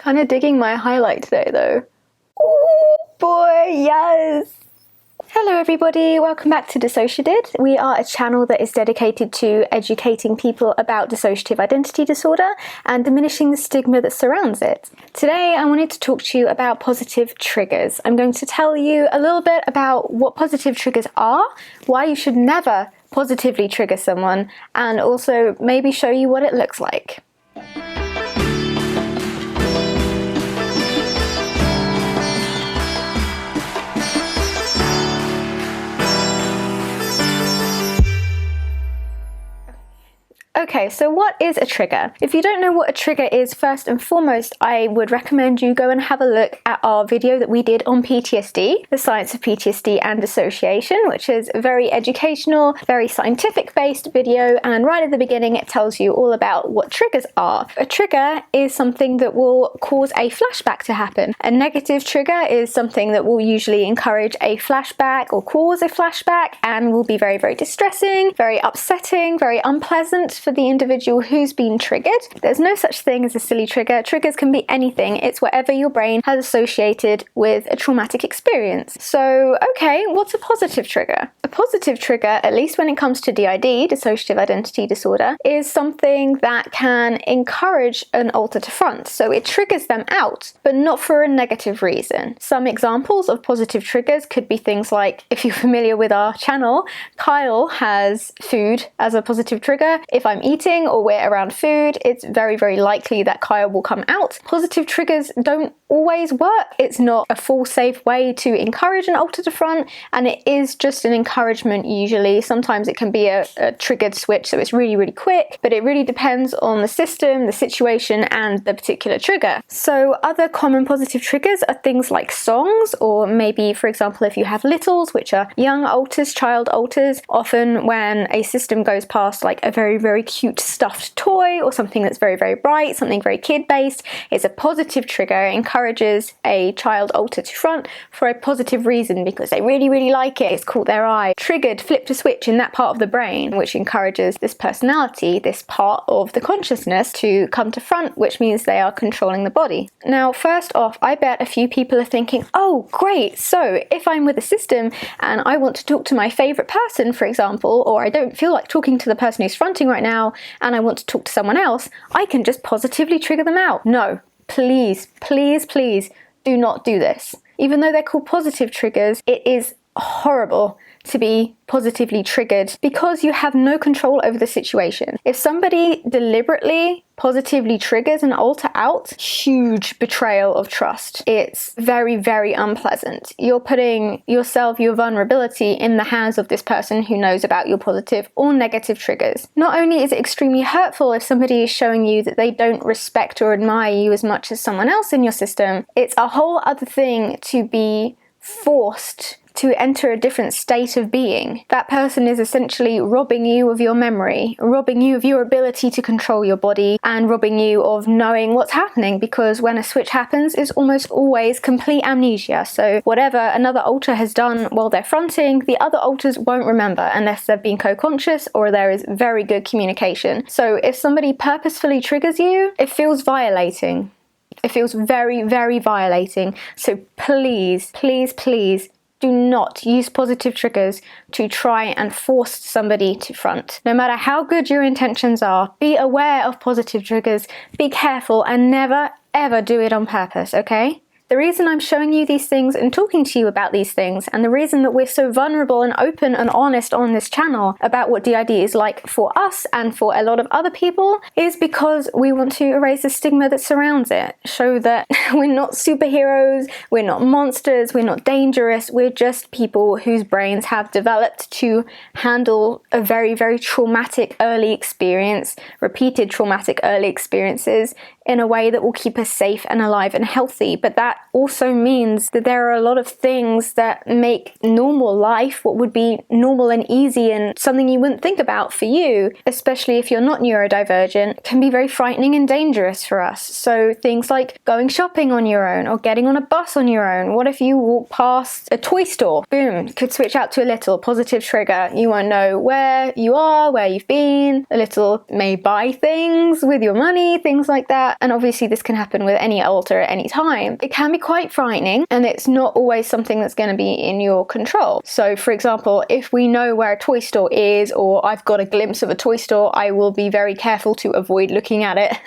Kind of digging my highlight today though. Oh boy, yes! Hello everybody, welcome back to DissociaDID. We are a channel that is dedicated to educating people about dissociative identity disorder and diminishing the stigma that surrounds it. Today I wanted to talk to you about positive triggers. I'm going to tell you a little bit about what positive triggers are, why you should never positively trigger someone, and also maybe show you what it looks like. Okay, so what is a trigger? If you don't know what a trigger is, first and foremost, I would recommend you go and have a look at our video that we did on PTSD, the science of PTSD and dissociation, which is a very educational, very scientific-based video, and right at the beginning it tells you all about what triggers are. A trigger is something that will cause a flashback to happen. A negative trigger is something that will usually encourage a flashback or cause a flashback and will be very, very distressing, very upsetting, very unpleasant for the individual who's been triggered. There's no such thing as a silly trigger. Triggers can be anything. It's whatever your brain has associated with a traumatic experience. So, okay, what's a positive trigger? A positive trigger, at least when it comes to DID, Dissociative Identity Disorder, is something that can encourage an alter to front. So it triggers them out, but not for a negative reason. Some examples of positive triggers could be things like, if you're familiar with our channel, Kyle has food as a positive trigger. If I'm eating or we're around food, it's very, very likely that Kyle will come out. Positive triggers don't always work. It's not a full safe way to encourage an alter to front, and it is just an encouragement usually. Sometimes it can be a triggered switch, so it's really, really quick, but it really depends on the system, the situation, and the particular trigger. So other common positive triggers are things like songs, or maybe, for example, if you have littles, which are young alters, child alters, often when a system goes past like a very, very cute stuffed toy or something that's very, very bright, something very kid-based, is a positive trigger. It encourages a child alter to front for a positive reason because they really, really like it. It's caught their eye, triggered, flipped a switch in that part of the brain, which encourages this personality, this part of the consciousness to come to front, which means they are controlling the body. Now, first off, I bet a few people are thinking, oh, great, so if I'm with a system and I want to talk to my favorite person, for example, or I don't feel like talking to the person who's fronting right now and I want to talk to someone else, I can just positively trigger them out. No, please, please, please do not do this. Even though they're called positive triggers, it is horrible to be positively triggered because you have no control over the situation. If somebody deliberately positively triggers an alter out, huge betrayal of trust. It's very, very unpleasant. You're putting yourself, your vulnerability in the hands of this person who knows about your positive or negative triggers. Not only is it extremely hurtful if somebody is showing you that they don't respect or admire you as much as someone else in your system, it's a whole other thing to be forced to enter a different state of being. That person is essentially robbing you of your memory, robbing you of your ability to control your body, and robbing you of knowing what's happening, because when a switch happens, it's almost always complete amnesia. So whatever another alter has done while they're fronting, the other alters won't remember unless they've been co-conscious or there is very good communication. So if somebody purposefully triggers you, it feels violating. It feels very, very violating. So please, please, please, do not use positive triggers to try and force somebody to front. No matter how good your intentions are, be aware of positive triggers, be careful, and never, ever do it on purpose, okay? The reason I'm showing you these things and talking to you about these things, and the reason that we're so vulnerable and open and honest on this channel about what DID is like for us and for a lot of other people, is because we want to erase the stigma that surrounds it. Show that we're not superheroes, we're not monsters, we're not dangerous, we're just people whose brains have developed to handle a very, very traumatic early experience, repeated traumatic early experiences, in a way that will keep us safe and alive and healthy. But that also means that there are a lot of things that make normal life, what would be normal and easy and something you wouldn't think about for you, especially if you're not neurodivergent, can be very frightening and dangerous for us. So things like going shopping on your own or getting on a bus on your own. What if you walk past a toy store? Boom, could switch out to a little positive trigger. You won't know where you are, where you've been. A little may buy things with your money, things like that. that, and obviously this can happen with any alter at any time, it can be quite frightening, and it's not always something that's going to be in your control. So for example, if we know where a toy store is, or I've got a glimpse of a toy store, I will be very careful to avoid looking at it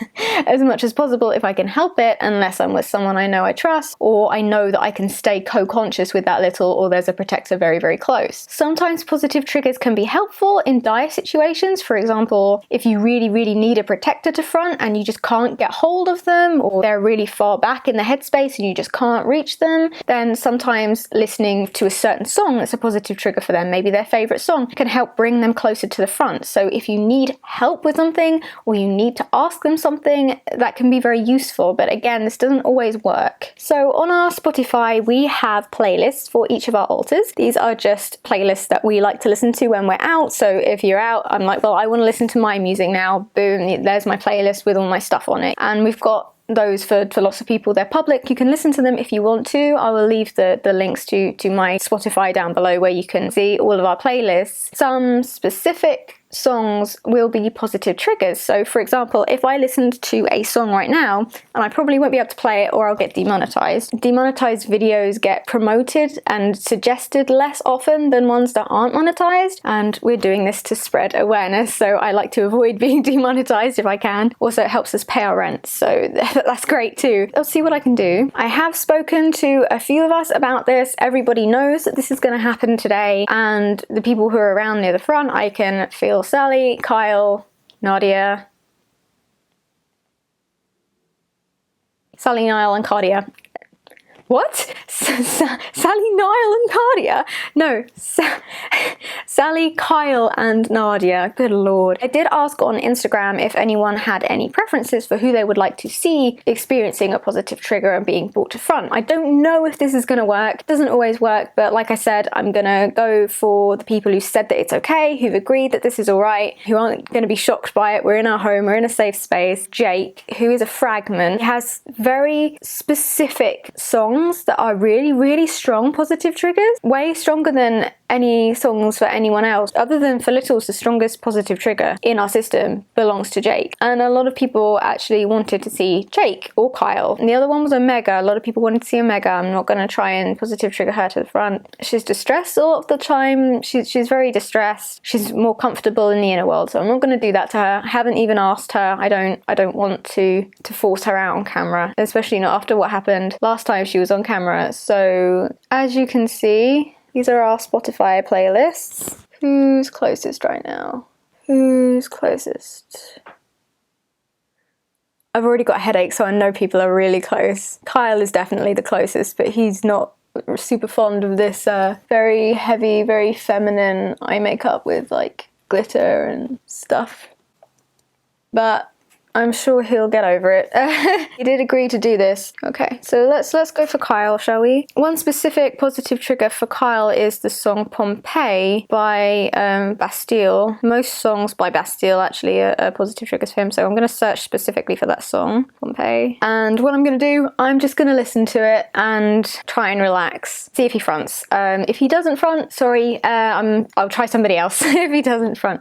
as much as possible if I can help it, unless I'm with someone I know I trust, or I know that I can stay co-conscious with that little, or there's a protector very, very close. Sometimes positive triggers can be helpful in dire situations. For example, if you really, really need a protector to front and you just can't get hold of them, or they're really far back in the headspace and you just can't reach them, then sometimes listening to a certain song that's a positive trigger for them, maybe their favorite song, can help bring them closer to the front. So if you need help with something, or you need to ask them something, that can be very useful. But again, this doesn't always work. So on our Spotify, we have playlists for each of our alters. These are just playlists that we like to listen to when we're out. So if you're out, I'm like, well, I want to listen to my music now. Boom, there's my playlist with all my stuff on it. And we've got those for lots of people. They're public. You can listen to them if you want to. I will leave the links to my Spotify down below, where you can see all of our playlists. Some specific songs will be positive triggers. So for example, if I listened to a song right now, and I probably won't be able to play it or I'll get demonetized. Demonetized videos get promoted and suggested less often than ones that aren't monetized, and we're doing this to spread awareness, so I like to avoid being demonetized if I can. Also, it helps us pay our rent, so that's great too. I'll see what I can do. I have spoken to a few of us about this. Everybody knows that this is going to happen today, and the people who are around near the front, I can feel Sally, Kyle, Nadia, Sally, Niall and Cardia. What? Sally, Niall and Cardia? No, Sally, Kyle and Nadia. Good lord. I did ask on Instagram if anyone had any preferences for who they would like to see experiencing a positive trigger and being brought to front. I don't know if this is going to work. It doesn't always work, but like I said, I'm going to go for the people who said that it's okay, who've agreed that this is alright, who aren't going to be shocked by it. We're in our home, we're in a safe space. Jake, who is a fragment, has very specific songs that are really, really strong positive triggers, way stronger than any songs for anyone else. Other than for Littles, the strongest positive trigger in our system belongs to Jake, and a lot of people actually wanted to see Jake or Kyle, and the other one was Omega. A lot of people wanted to see Omega. I'm not going to try and positive trigger her to the front. She's distressed a lot of the time. She's very distressed. She's more comfortable in the inner world, so I'm not going to do that to her. I haven't even asked her. I don't want to force her out on camera, especially not after what happened last time she was on camera. So as you can see, these are our Spotify playlists. Who's closest right now? Who's closest? I've already got a headache, so I know people are really close. Kyle is definitely the closest, but he's not super fond of this very heavy, very feminine eye makeup with like glitter and stuff. But I'm sure he'll get over it. He did agree to do this. Okay, so let's go for Kyle, shall we? One specific positive trigger for Kyle is the song Pompeii by Bastille. Most songs by Bastille actually are positive triggers for him, so I'm going to search specifically for that song, Pompeii. And what I'm going to do, I'm just going to listen to it and try and relax. See if he fronts. If he doesn't front, sorry, I'll try somebody else if he doesn't front.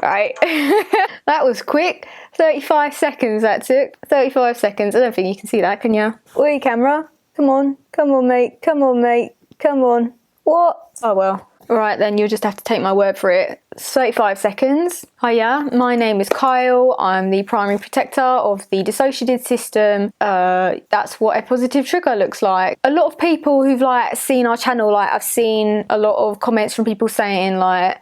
Right, that was quick. 35 seconds that took. 35 seconds. I don't think you can see that, can you? Oi, camera. Come on. Come on, mate. Come on, mate. Come on. What? Oh, well. Right, then you'll just have to take my word for it. 35 seconds. Hiya, my name is Kyle. I'm the primary protector of the dissociative system. That's what a positive trigger looks like. A lot of people who've like seen our channel, like I've seen a lot of comments from people saying like,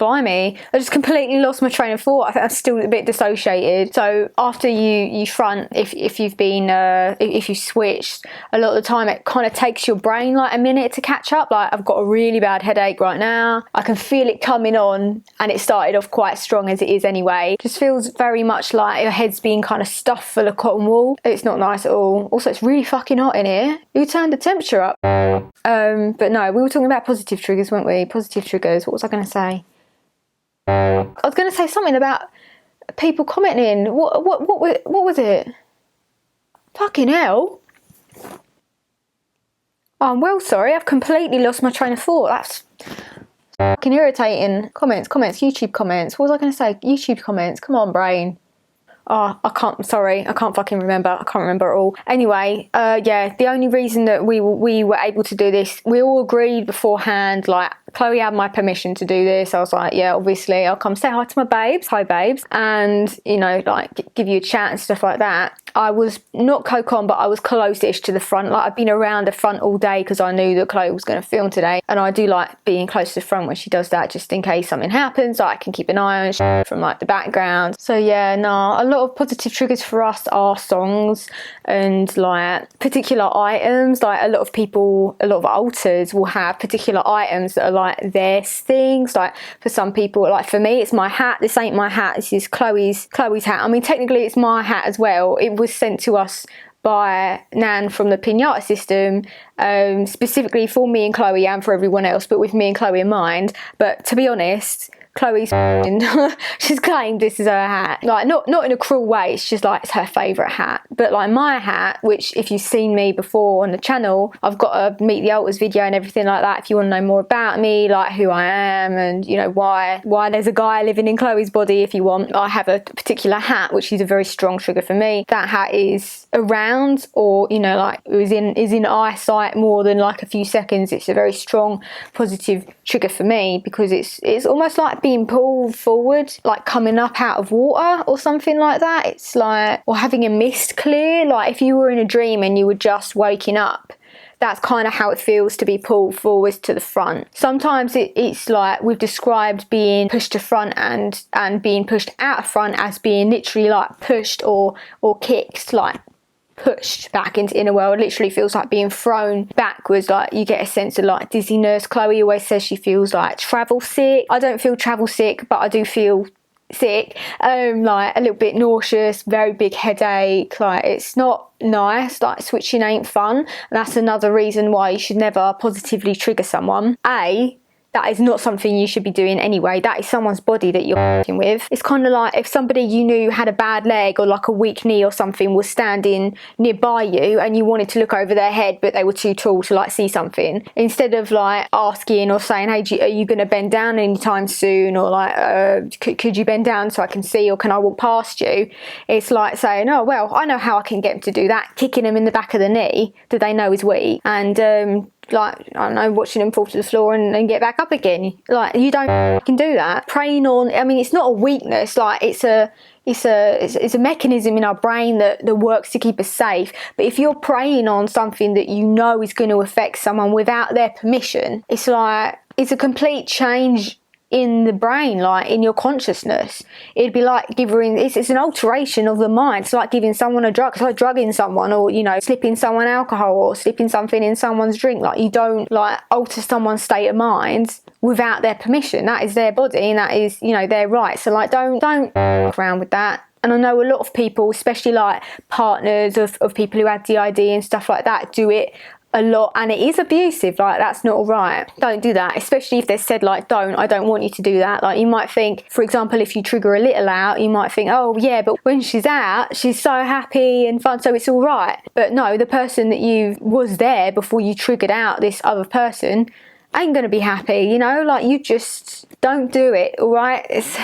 blimey, I just completely lost my train of thought. I think I'm still a bit dissociated. So after you front, if you've been if you switched, a lot of the time it kind of takes your brain like a minute to catch up. Like, I've got a really bad headache right now, I can feel it coming on, and it started off quite strong as it is anyway. Just feels very much like your head's being kind of stuffed full of cotton wool. It's not nice at all. Also, it's really fucking hot in here. Who turned the temperature up? But no, we were talking about positive triggers, weren't we? Positive triggers. What was I going to say? I was going to say something about people commenting. What was it? Fucking hell. Oh, I'm well sorry. I've completely lost my train of thought. That's fucking irritating. Comments, YouTube comments. What was I going to say? YouTube comments. Come on, brain. Oh, I can't fucking remember. I can't remember at all. Anyway, yeah, the only reason that we were able to do this, we all agreed beforehand, like, Chloe had my permission to do this. I was like, yeah, obviously, I'll come say hi to my babes. Hi, babes. And, you know, like, give you a chat and stuff like that. I was not co-con, but I was close-ish to the front. Like, I've been around the front all day because I knew that Chloe was going to film today. And I do like being close to the front when she does that, just in case something happens. So I can keep an eye on shit from, like, the background. So, yeah, no, a lot of positive triggers for us are songs and, like, particular items. Like, a lot of alters will have particular items that are, like, their things. Like, for some people, like, for me, it's my hat. This ain't my hat. This is Chloe's hat. I mean, technically, it's my hat as well. It was sent to us by Nan from the Pinata system, specifically for me and Chloe and for everyone else, but with me and Chloe in mind. But to be honest, Chloe's she's claimed this is her hat. Like, not in a cruel way, it's just like, it's her favourite hat. But like my hat, which if you've seen me before on the channel, I've got a Meet the Alters video and everything like that if you want to know more about me, like who I am, and you know why there's a guy living in Chloe's body if you want. I have a particular hat which is a very strong trigger for me. That hat is around, or you know, like, is in eyesight more than like a few seconds. It's a very strong positive trigger for me because it's almost like being pulled forward, like coming up out of water or something like that. It's like, or having a mist clear, like if you were in a dream and you were just waking up. That's kind of how it feels to be pulled forwards to the front. Sometimes it's like we've described being pushed to front and being pushed out of front as being literally like pushed or kicked, like pushed back into inner world. Literally feels like being thrown backwards. Like, you get a sense of like dizziness. Chloe always says she feels like travel sick. I don't feel travel sick, but I do feel sick, like a little bit nauseous, very big headache. Like, it's not nice. Like, switching ain't fun, and that's another reason why you should never positively trigger someone. That is not something you should be doing anyway. That is someone's body that you're working with. It's kind of like if somebody you knew had a bad leg or like a weak knee or something was standing nearby you and you wanted to look over their head but they were too tall to like see something. Instead of like asking or saying, hey, are you going to bend down anytime soon? Or like, could you bend down so I can see, or can I walk past you? It's like saying, oh, well, I know how I can get them to do that. Kicking them in the back of the knee that they know is weak. And like, I don't know, watching them fall to the floor and get back up again. Like, you don't fucking do that. Preying on, I mean, it's not a weakness. Like, it's a mechanism in our brain that works to keep us safe. But if you're preying on something that you know is going to affect someone without their permission, it's like, it's a complete change in the brain, like in your consciousness. It'd be like it's an alteration of the mind. It's like giving someone a drug. It's like drugging someone, or you know, slipping someone alcohol or slipping something in someone's drink. Like, you don't like alter someone's state of mind without their permission. That is their body and that is, you know, their right. So like, don't around with that. And I know a lot of people, especially like partners of people who have DID and stuff like that, do it a lot, and it is abusive. Like, that's not all right. Don't do that, especially if they're said like, I don't want you to do that. Like, you might think, for example, if you trigger a little out, you might think, oh yeah, but when she's out, she's so happy and fun, so it's all right. But no, the person that you was there before you triggered out this other person ain't gonna be happy, you know. Like, you just don't do it, all right? It's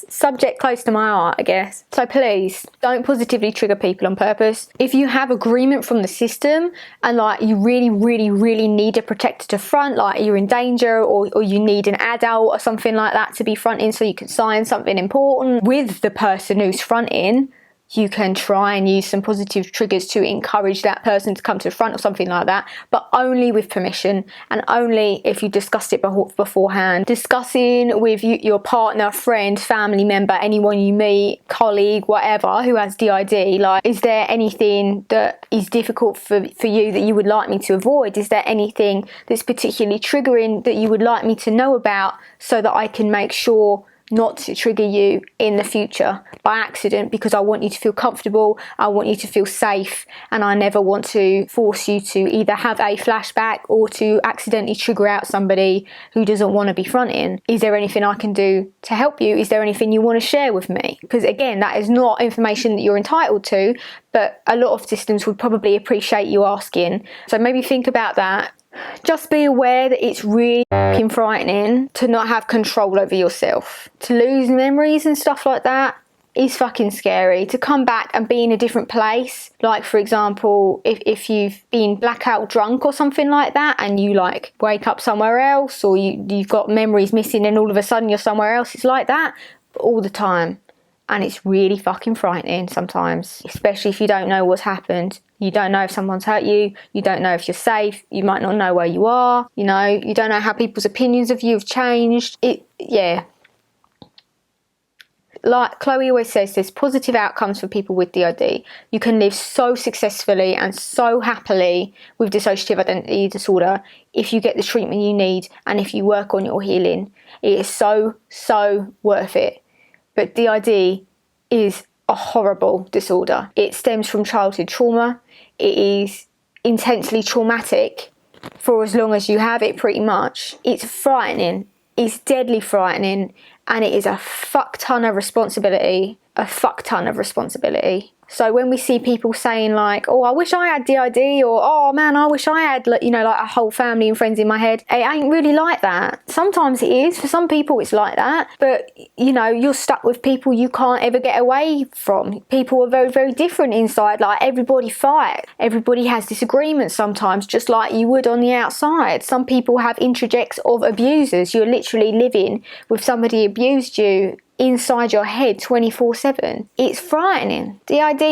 subject close to my heart, I guess. So please don't positively trigger people on purpose. If you have agreement from the system and like you really need a protector to front, like you're in danger, or you need an adult or something like that to be fronting so you can sign something important with the person who's fronting, you can try and use some positive triggers to encourage that person to come to the front or something like that, but only with permission and only if you discussed it beforehand. Discussing with your partner, friend, family member, anyone you meet, colleague, whatever, who has DID, like, is there anything that is difficult for you that you would like me to avoid? Is there anything that's particularly triggering that you would like me to know about so that I can make sure not to trigger you in the future by accident, because I want you to feel comfortable, I want you to feel safe, and I never want to force you to either have a flashback or to accidentally trigger out somebody who doesn't want to be fronting. Is there anything I can do to help you? Is there anything you want to share with me? Because again, that is not information that you're entitled to, but a lot of systems would probably appreciate you asking. So maybe think about that. Just be aware that it's really fucking frightening to not have control over yourself. To lose memories and stuff like that is fucking scary. To come back and be in a different place, like for example, if you've been blackout drunk or something like that, and you like wake up somewhere else, or you've got memories missing and all of a sudden you're somewhere else. It's like that all the time. And it's really fucking frightening sometimes, especially if you don't know what's happened. You don't know if someone's hurt you. You don't know if you're safe. You might not know where you are. You know, you don't know how people's opinions of you have changed. Yeah. Like Chloe always says, there's positive outcomes for people with DID. You can live so successfully and so happily with dissociative identity disorder if you get the treatment you need and if you work on your healing. It is so, so worth it. But DID is a horrible disorder. It stems from childhood trauma. It is intensely traumatic for as long as you have it, pretty much. It's frightening. It's deadly frightening. And it is a fuck ton of responsibility. A fuck ton of responsibility. So when we see people saying like, oh, I wish I had DID, or oh man, I wish I had, you know, like a whole family and friends in my head, it ain't really like that. Sometimes it is. For some people it's like that. But, you know, you're stuck with people you can't ever get away from. People are very, very different inside. Like, everybody fights. Everybody has disagreements sometimes, just like you would on the outside. Some people have introjects of abusers. You're literally living with somebody abused you inside your head 24/7. It's frightening. DID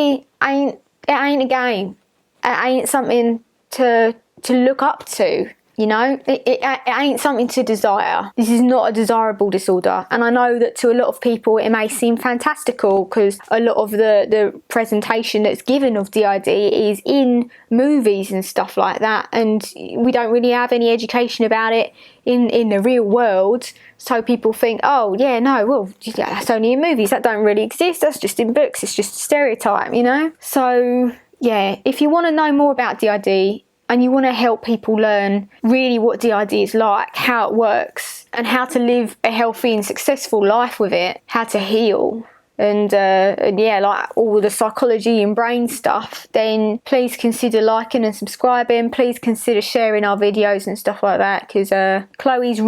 ain't a game. It ain't something to look up to. You know, it ain't something to desire. This is not a desirable disorder. And I know that to a lot of people it may seem fantastical because a lot of the presentation that's given of DID is in movies and stuff like that. And we don't really have any education about it in the real world. So people think, oh yeah, no, well, yeah, that's only in movies. That don't really exist. That's just in books. It's just a stereotype, you know? So yeah, if you want to know more about DID, and you want to help people learn really what DID is like, how it works, and how to live a healthy and successful life with it, how to heal, and yeah, like all the psychology and brain stuff, then please consider liking and subscribing. Please consider sharing our videos and stuff like that, because Chloe's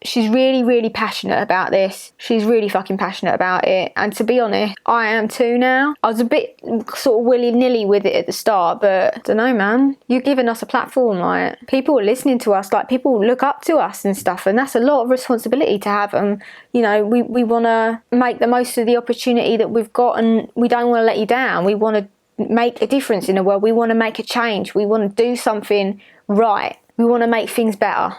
she's really passionate about this. She's really fucking passionate about it, and to be honest, I am too now. I was a bit sort of willy-nilly with it at the start, but I don't know, man. You've given us a platform, like, people are listening to us, like, people look up to us and stuff, and that's a lot of responsibility to have. And you know, we want to make the most of the opportunity that we've got, and we don't want to let you down. We want to make a difference in the world. We want to make a change. We want to do something right. We want to make things better.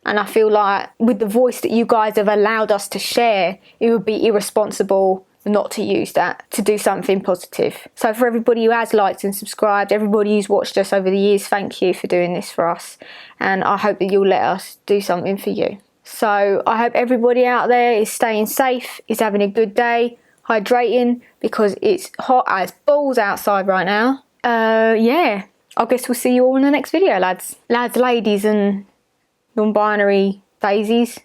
And I feel like with the voice that you guys have allowed us to share, it would be irresponsible not to use that to do something positive. So for everybody who has liked and subscribed, everybody who's watched us over the years, thank you for doing this for us. And I hope that you'll let us do something for you. So I hope everybody out there is staying safe, is having a good day, hydrating, because it's hot as balls outside right now. Yeah, I guess we'll see you all in the next video, lads. Lads, ladies, and non-binary daisies.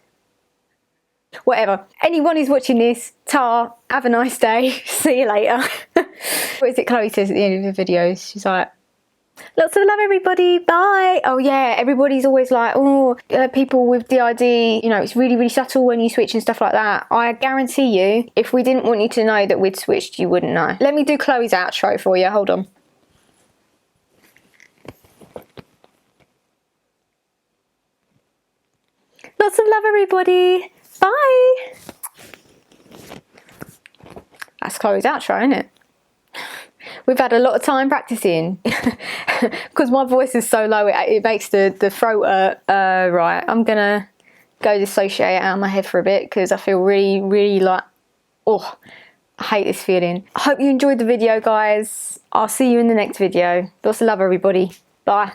Whatever. Anyone who's watching this, ta, have a nice day. See you later. What is it Chloe says at the end of the videos? She's like, lots of love, everybody. Bye. Oh yeah, everybody's always like, oh, people with DID, you know, it's really subtle when you switch and stuff like that. I guarantee you, if we didn't want you to know that we'd switched, you wouldn't know. Let me do Chloe's outro for you. Hold on. Lots of love, everybody. Bye. That's Chloe's outro, isn't it? We've had a lot of time practicing because my voice is so low it makes the throat right. I'm gonna go dissociate out of my head for a bit because I feel really like, oh, I hate this feeling. I hope you enjoyed the video, guys. I'll see you in the next video. Lots of love, everybody. Bye.